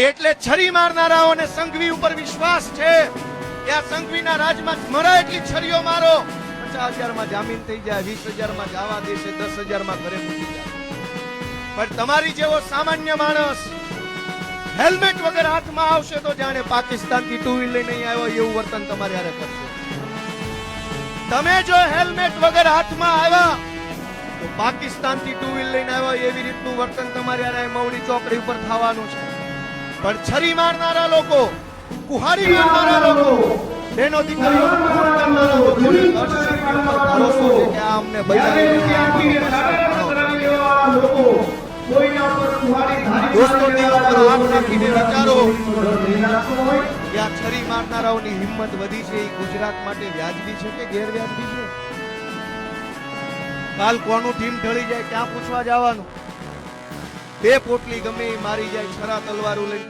એટલે છરી મારનારાઓને સંઘવી ઉપર વિશ્વાસ છે કે આ સંઘવીના રાજમાં મરા એટલી છરીઓ મારો, 50,000 માં જામીન થઈ જાય, 20,000 માં જવા દેશે, 10,000 માં ઘરે મૂકી જાય. પણ તમારી જેવો સામાન્ય માણસ હેલ્મેટ વગર હાથમાં આવશે તો જાણે પાકિસ્તાન થી 2 વ્હીલર નહીં આવ્યો એવું વર્તન તમારે હારે કરશે. તમે જો હેલ્મેટ વગર હાથમાં આવ્યા તો પાકિસ્તાન થી 2 વ્હીલર લઈને આવ્યો એવી રીતનું વર્તન તમારે હારે મવડી ચોકડી ઉપર થવાનું છે. પણ છરી મારનારા લોકો, કુહાડી મારનારા લોકો, બેનો દીકરીઓ ખૂન કરનારા લોકોને ભરોસો છે કે આ અમને દોસ્તો તેઓ પર હાથ નાખીને વિચારો કે આ છરી મારનારાઓની હિંમત વધી છે એ ગુજરાત માટે વ્યાજબી છે કે ગેરવ્યાજબી છે? કાલ કોનું ટીમ ઢળી જાય ક્યાં પૂછવા જવાનું? 2 પોટલી ગમે એ મારી જાય, છરા તલવારો લઈને.